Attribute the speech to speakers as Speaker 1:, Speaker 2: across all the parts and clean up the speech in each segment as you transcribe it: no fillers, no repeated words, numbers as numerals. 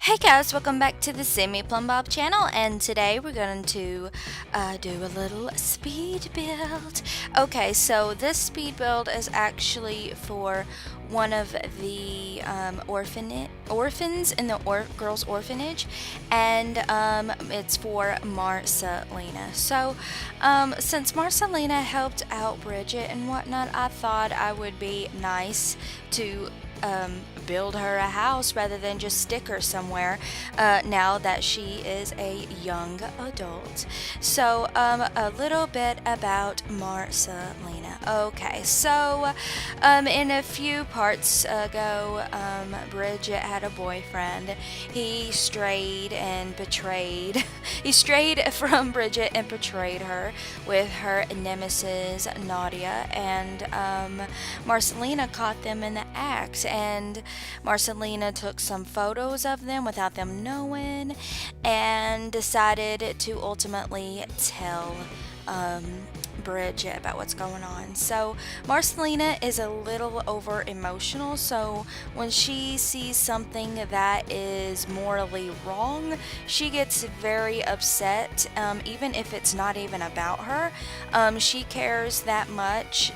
Speaker 1: Hey guys, welcome back to the Semi Plum Bob channel, and today we're going to do a little speed build. Okay, so this speed build is actually for one of the orphans in the girls' orphanage, and it's for Marcelina. So, since Marcelina helped out Bridget and whatnot, I thought I would be nice to build her a house rather than just stick her somewhere now that she is a young adult. So, a little bit about Marcelina. Okay, so in a few parts ago, Bridget had a boyfriend. He strayed and betrayed. He strayed from Bridget and betrayed her with her nemesis Nadia, and Marcelina caught them in the act, and Marcelina took some photos of them without them knowing and decided to ultimately tell Bridget about what's going on. So Marcelina is a little over emotional, so when she sees something that is morally wrong, she gets very upset, even if it's not even about her. She cares that much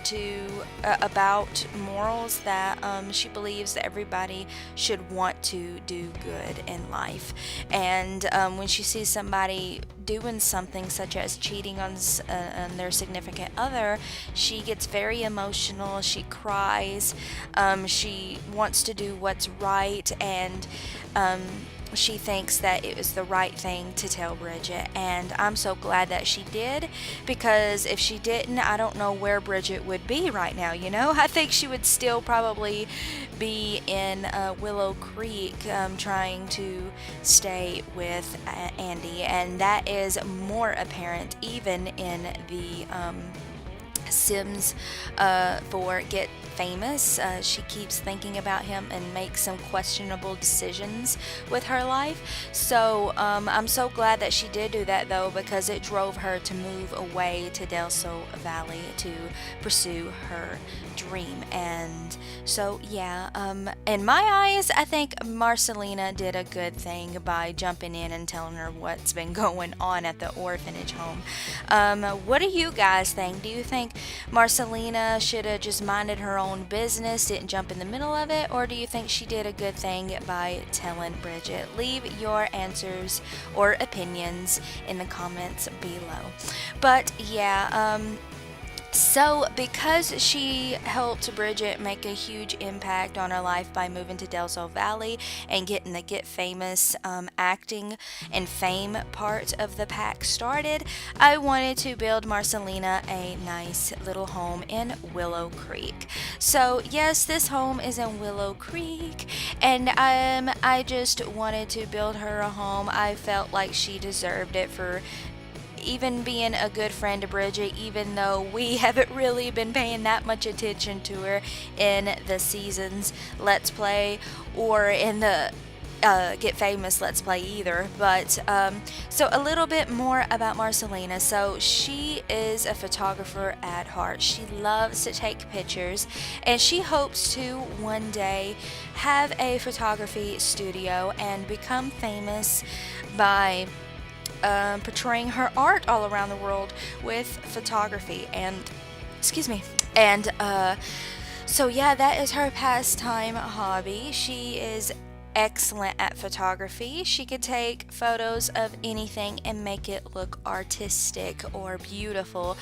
Speaker 1: about morals that she believes that everybody should want to do good in life. And when she sees somebody doing something such as cheating on their significant other, she gets very emotional. She cries. She wants to do what's right, and she thinks that it was the right thing to tell Bridget, and I'm so glad that she did, because if she didn't, I don't know where Bridget would be right now, you know? I think she would still probably be in Willow Creek trying to stay with Andy, and that is more apparent even in the Sims for Get Famous. She keeps thinking about him and makes some questionable decisions with her life. So I'm so glad that she did do that, though, because it drove her to move away to Del Sol Valley to pursue her dream. And so yeah, in my eyes, I think Marcelina did a good thing by jumping in and telling her what's been going on at the orphanage home. What do you guys think? Do you think Marcelina should have just minded her own business, didn't jump in the middle of it, or do you think she did a good thing by telling Bridget? Leave your answers or opinions in the comments below. But yeah, so, because she helped Bridget make a huge impact on her life by moving to Del Sol Valley and getting the Get Famous acting and fame part of the pack started, I wanted to build Marcelina a nice little home in Willow Creek. So, yes, this home is in Willow Creek, and I just wanted to build her a home. I felt like she deserved it for even being a good friend to Bridget, even though we haven't really been paying that much attention to her in the season's Let's Play or in the Get Famous Let's Play either. But so a little bit more about Marcelina. So she is a photographer at heart. She loves to take pictures, and she hopes to one day have a photography studio and become famous by portraying her art all around the world with photography. And excuse me, and so yeah, that is her pastime hobby. She is excellent at photography. She could take photos of anything and make it look artistic or beautiful.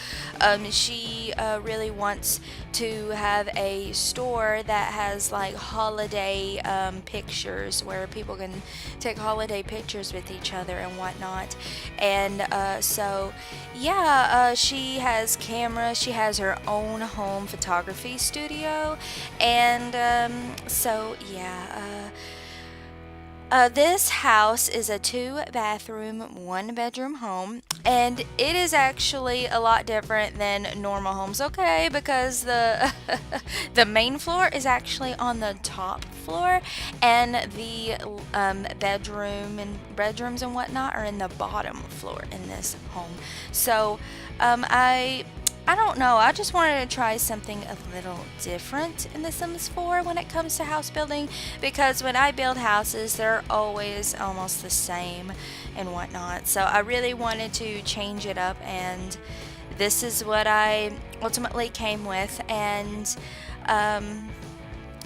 Speaker 1: She really wants to have a store that has like holiday pictures where people can take holiday pictures with each other and whatnot. And so yeah, she has cameras. She has her own home photography studio, and so yeah. This house is a 2-bathroom, 1-bedroom home, and it is actually a lot different than normal homes, okay? Because the the main floor is actually on the top floor, and the bedrooms and whatnot are in the bottom floor in this home. So I I don't know. I just wanted to try something a little different in The Sims 4 when it comes to house building, because when I build houses, they're always almost the same and whatnot. So I really wanted to change it up, and this is what I ultimately came with. And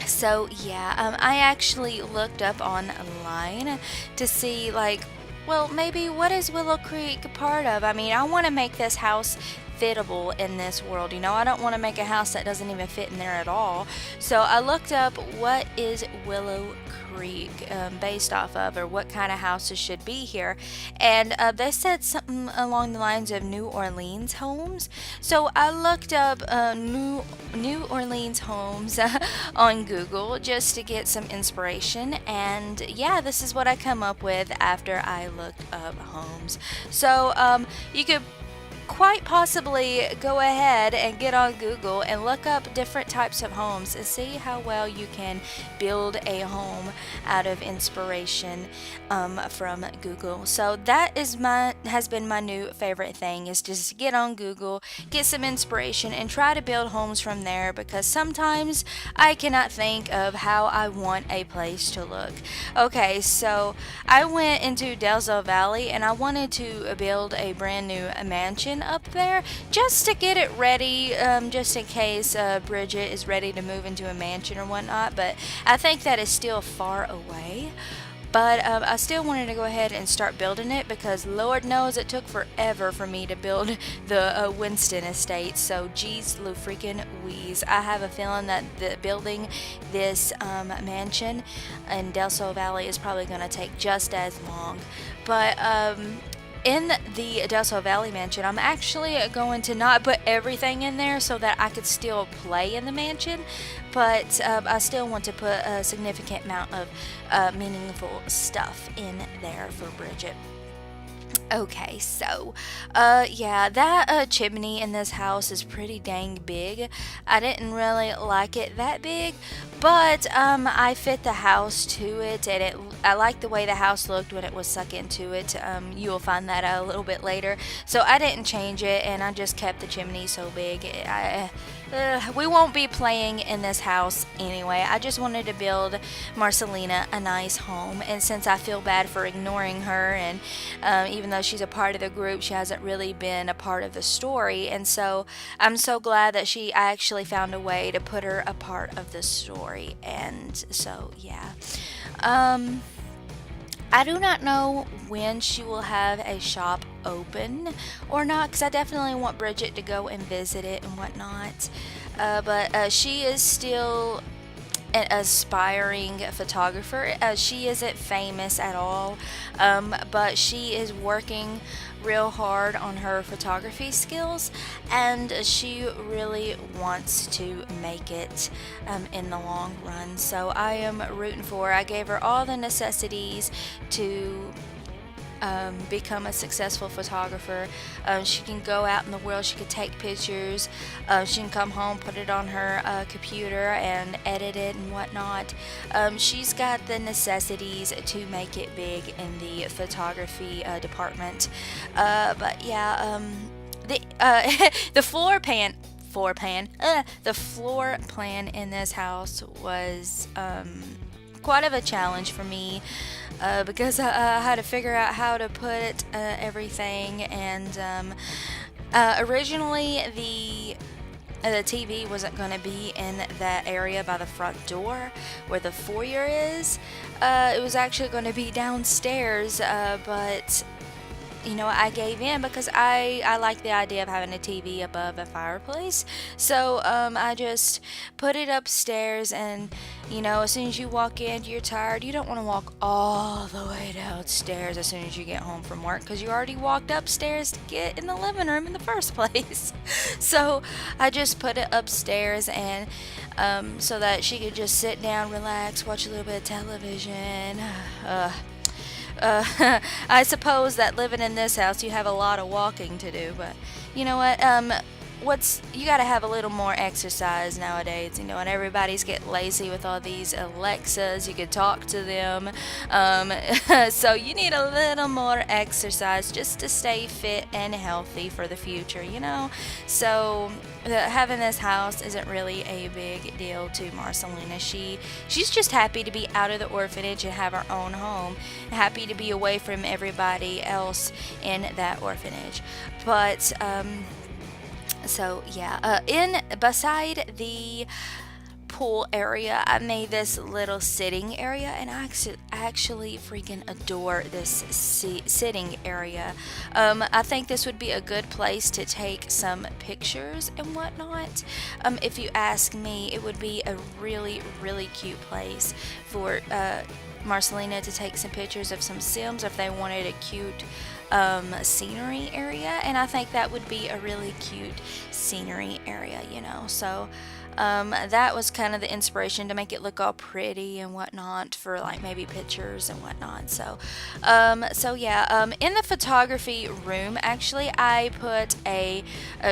Speaker 1: so yeah, I actually looked up online to see, like, well, maybe what is Willow Creek a part of? I mean, I want to make this house fittable in this world. You know, I don't want to make a house that doesn't even fit in there at all. So I looked up what is Willow Creek based off of, or what kind of houses should be here, and they said something along the lines of New Orleans homes. So I looked up New Orleans homes on Google just to get some inspiration, and yeah, this is what I come up with after I looked up homes. So you could quite possibly go ahead and get on Google and look up different types of homes and see how well you can build a home out of inspiration from Google. So that has been my new favorite thing, is just get on Google, get some inspiration, and try to build homes from there, because sometimes I cannot think of how I want a place to look. Okay, so I went into Delzo Valley and I wanted to build a brand new mansion up there just to get it ready, just in case Bridget is ready to move into a mansion or whatnot, but I think that is still far away. But I still wanted to go ahead and start building it, because Lord knows it took forever for me to build the Winston estate. So geez, Lou freaking wheeze. I have a feeling that building this mansion in Delso Valley is probably going to take just as long. But in the Delso Valley mansion, I'm actually going to not put everything in there so that I could still play in the mansion, but I still want to put a significant amount of meaningful stuff in there for Bridget. Okay, so, yeah, that chimney in this house is pretty dang big. I didn't really like it that big, but I fit the house to it, and I like the way the house looked when it was stuck into it. You will find that out a little bit later. So I didn't change it, and I just kept the chimney so big. We won't be playing in this house anyway. I just wanted to build Marcelina a nice home, and since I feel bad for ignoring her, and even though she's a part of the group, she hasn't really been a part of the story, and so I'm so glad that I actually found a way to put her a part of the story. And so yeah, I do not know when she will have a shop open or not, because I definitely want Bridget to go and visit it and whatnot. But she is still an aspiring photographer. She isn't famous at all, but she is working real hard on her photography skills, and she really wants to make it in the long run. So I am rooting for her. I gave her all the necessities to become a successful photographer. She can go out in the world, she can take pictures, she can come home, put it on her computer and edit it and whatnot. She's got the necessities to make it big in the photography department. But yeah, the floor plan in this house was quite of a challenge for me, because I had to figure out how to put everything, and originally the TV wasn't going to be in that area by the front door where the foyer is. It was actually going to be downstairs, but you know, I gave in because I like the idea of having a TV above a fireplace. So I just put it upstairs, and you know, as soon as you walk in, you're tired, you don't want to walk all the way downstairs as soon as you get home from work, because you already walked upstairs to get in the living room in the first place. So I just put it upstairs, and so that she could just sit down, relax, watch a little bit of television. I suppose that living in this house, you have a lot of walking to do, but you know what? what's you got to have a little more exercise nowadays, you know, and everybody's getting lazy with all these Alexas. You could talk to them, um, so you need a little more exercise just to stay fit and healthy for the future, you know. So having this house isn't really a big deal to Marcelina. She's just happy to be out of the orphanage and have her own home, happy to be away from everybody else in that orphanage. But so yeah, in beside the pool area, I made this little sitting area, and I actually freaking adore this sitting area. I think this would be a good place to take some pictures and whatnot. If you ask me, it would be a really, really cute place for Marcelina to take some pictures of some Sims if they wanted a cute scenery area, and I think that would be a really cute scenery area, you know. So that was kind of the inspiration to make it look all pretty and whatnot for like maybe pictures and whatnot. So yeah, in the photography room, actually, I put a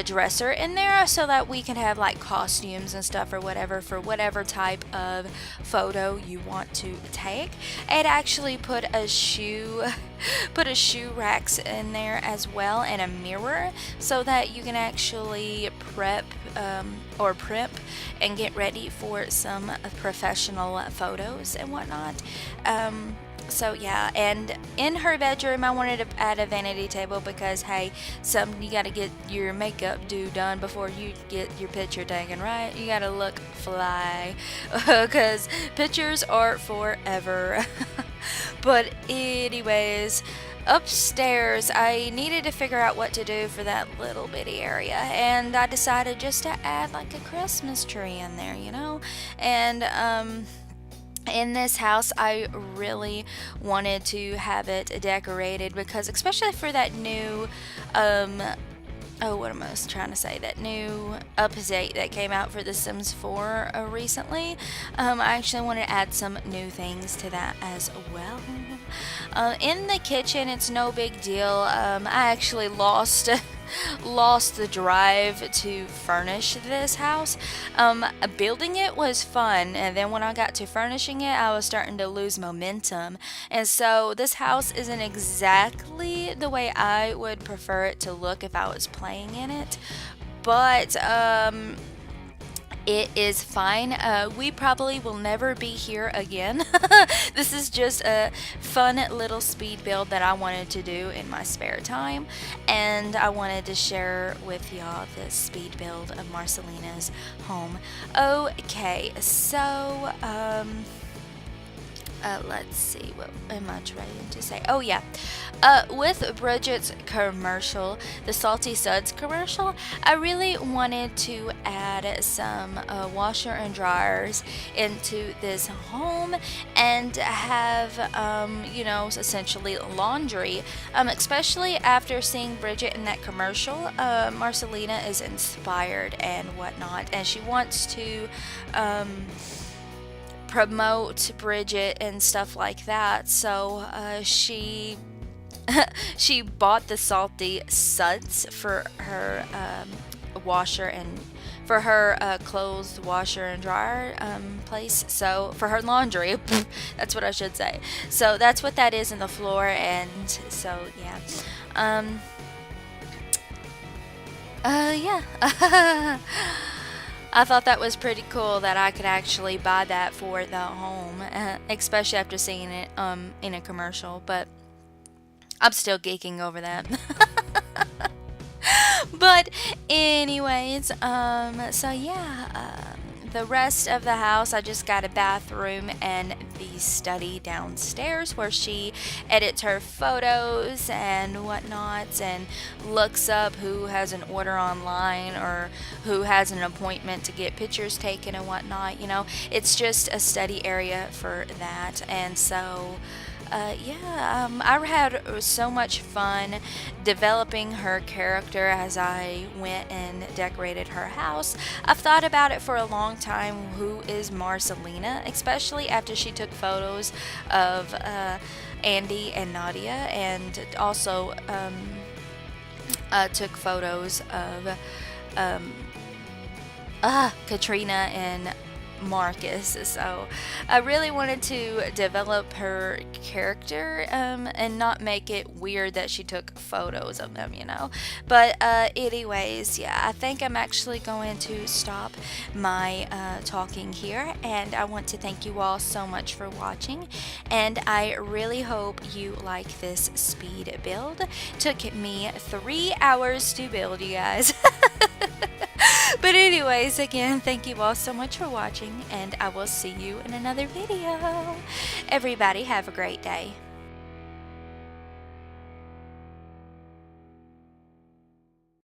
Speaker 1: dresser in there so that we can have like costumes and stuff or whatever for whatever type of photo you want to take. I'd actually put a shoe racks in there as well, and a mirror so that you can actually prep or prep and get ready for some professional photos and whatnot. So yeah, and in her bedroom I wanted to add a vanity table because hey, you got to get your makeup done before you get your picture taken, right? You got to look fly because pictures are forever. But anyways, upstairs I needed to figure out what to do for that little bitty area, and I decided just to add like a Christmas tree in there, you know. And in this house I really wanted to have it decorated because especially for that new what am I trying to say? That new update that came out for The Sims 4 recently. I actually want to add some new things to that as well. In the kitchen, it's no big deal. I actually lost the drive to furnish this house. Building it was fun, and then when I got to furnishing it, I was starting to lose momentum. And so this house isn't exactly the way I would prefer it to look if I was playing in it, but it is fine. We probably will never be here again. This is just a fun little speed build that I wanted to do in my spare time, and I wanted to share with y'all this speed build of Marcelina's home. Okay, so let's see, what am I trying to say? Oh yeah, with Bridget's commercial, the Salty Suds commercial, I really wanted to add some washer and dryers into this home and have, you know, essentially laundry. Especially after seeing Bridget in that commercial, Marcelina is inspired and whatnot, and she wants to promote Bridget and stuff like that. So she bought the Salty Suds for her washer and for her clothes washer and dryer place. So for her laundry, that's what I should say. So that's what that is in the floor, and so yeah, yeah. I thought that was pretty cool that I could actually buy that for the home, especially after seeing it in a commercial, but I'm still geeking over that. But anyways, so yeah, the rest of the house, I just got a bathroom and the study downstairs where she edits her photos and whatnot and looks up who has an order online or who has an appointment to get pictures taken and whatnot. You know, it's just a study area for that. And so I had so much fun developing her character as I went and decorated her house. I've thought about it for a long time, who is Marcelina, especially after she took photos of Andy and Nadia, and also took photos of Katrina and Marcus. So I really wanted to develop her character, and not make it weird that she took photos of them. But anyways, yeah, I think I'm actually going to stop my talking here, and I want to thank you all so much for watching, and I really hope you like this speed build. Took me 3 hours to build, you guys. But anyways, again, thank you all so much for watching, and I will see you in another video. Everybody have a great day.